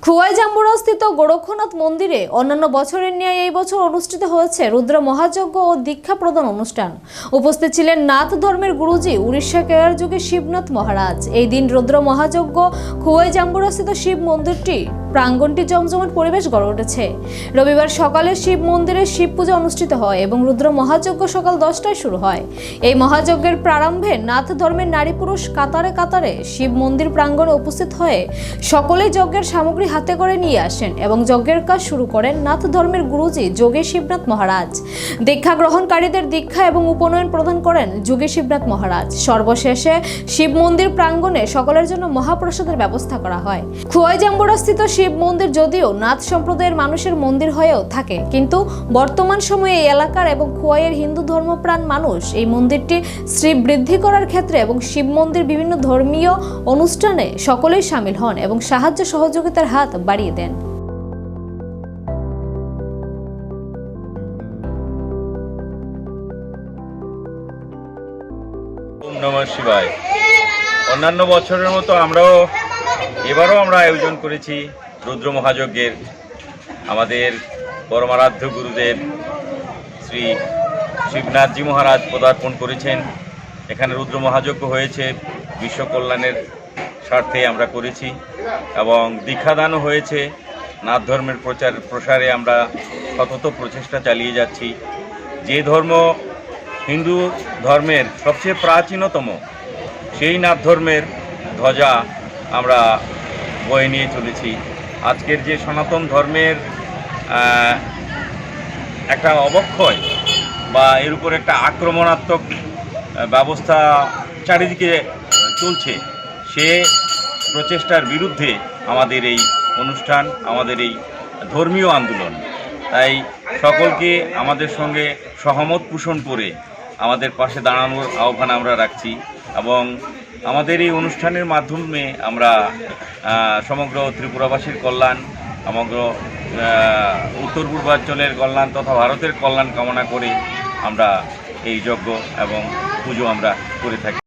খোয়াই জাম্বুরাস্থিত গোরক্ষনাথ মন্দিরে অন্যান্য বছরের ন্যায় এই বছর অনুষ্ঠিত হয়েছে রুদ্র মহাযজ্ঞ ও দীক্ষা প্রদান অনুষ্ঠান। উপস্থিত ছিলেন নাথ ধর্মের গুরুজি উড়িষ্যা কেয়ার যুগে শিবনাথ মহারাজ। এই দিন রুদ্র মহাযজ্ঞ খোয়াই জাম্বুরাস্থিত শিব মন্দিরটি প্রাঙ্গণটি জমজমাট পরিবেশ গড়ে উঠেছে। রবিবার সকালে শিব মন্দিরে শিব পূজা অনুষ্ঠিত হয় এবং রুদ্র মহাযজ্ঞ সকাল 10টায় শুরু হয়। এই মহাযজ্ঞের প্রারম্ভে নাথ ধর্মের নারী পুরুষ কাতারে কাতারে শিব মন্দির প্রাঙ্গণে উপস্থিত হয়ে সকলেই যজ্ঞের সামগ্রী হাতে করে নিয়ে আসেন এবং যজ্ঞের কাজ শুরু করেন নাথ ধর্মের গুরুজি যোগী শিবনাথ মহারাজ। দীক্ষা গ্রহণকারীদের দীক্ষা এবং উপনয়ন প্রদান করেন যোগী শিবনাথ মহারাজ। সর্বশেষে শিব মন্দির প্রাঙ্গণে সকলের জন্য মহাপ্রসাদের ব্যবস্থা করা হয়। খোয়াই জাম্বুরাস্থিত শিব মন্দির যদিও নাথ সম্প্রদায়ের মানুষের মন্দির হয়েও থাকে, কিন্তু বর্তমান সময়ে এই এলাকার এবং খোয়াইয়ের হিন্দু ধর্মপ্রাণ মানুষ এই মন্দিরটি শ্রীবৃদ্ধি করার ক্ষেত্রে এবং শিব মন্দির বিভিন্ন ধর্মীয় অনুষ্ঠানে সকলেই সামিল হন এবং সাহায্য সহযোগিতার হাত বাড়িয়ে দেন। ওম নমঃ শিবায়। অন্যান্য বছরের মতো এবারও আমরা আয়োজন করেছি রুদ্র মহাযজ্ঞের। আমাদের পরমারাধ্য গুরুদেব শ্রী শিবনাথজি মহারাজ পদার্পণ করেছেন। এখানে রুদ্র মহাযজ্ঞ হয়েছে, বিশ্ব কল্যাণের স্বার্থে আমরা করেছি এবং দীক্ষাদানও হয়েছে। নাথ ধর্মের প্রসারে আমরা সতত প্রচেষ্টা চালিয়ে যাচ্ছি। যে ধর্ম হিন্দু ধর্মের সবচেয়ে প্রাচীনতম, সেই নাথ ধর্মের ধ্বজা আমরা বয়ে নিয়ে চলেছি। আজকের যে সনাতন ধর্মের একটা অবক্ষয় বা এর উপর একটা আক্রমণাত্মক ব্যবস্থা চারিদিকে চলছে, সে প্রচেষ্টার বিরুদ্ধে আমাদের এই অনুষ্ঠান, আমাদের এই ধর্মীয় আন্দোলন। তাই সকলকে আমাদের সঙ্গে সহমত পোষণ করে আমাদের পাশে দাঁড়ানোর আহ্বান আমরা রাখছি এবং আমাদের এই অনুষ্ঠানের মাধ্যমে আমরা সমগ্র ত্রিপুরাবাসীর কল্যাণ, সমগ্র উত্তর পূর্বাঞ্চলের কল্যাণ তথা ভারতের কল্যাণ কামনা করে আমরা এই যজ্ঞ এবং পুজো আমরা করে থাকি।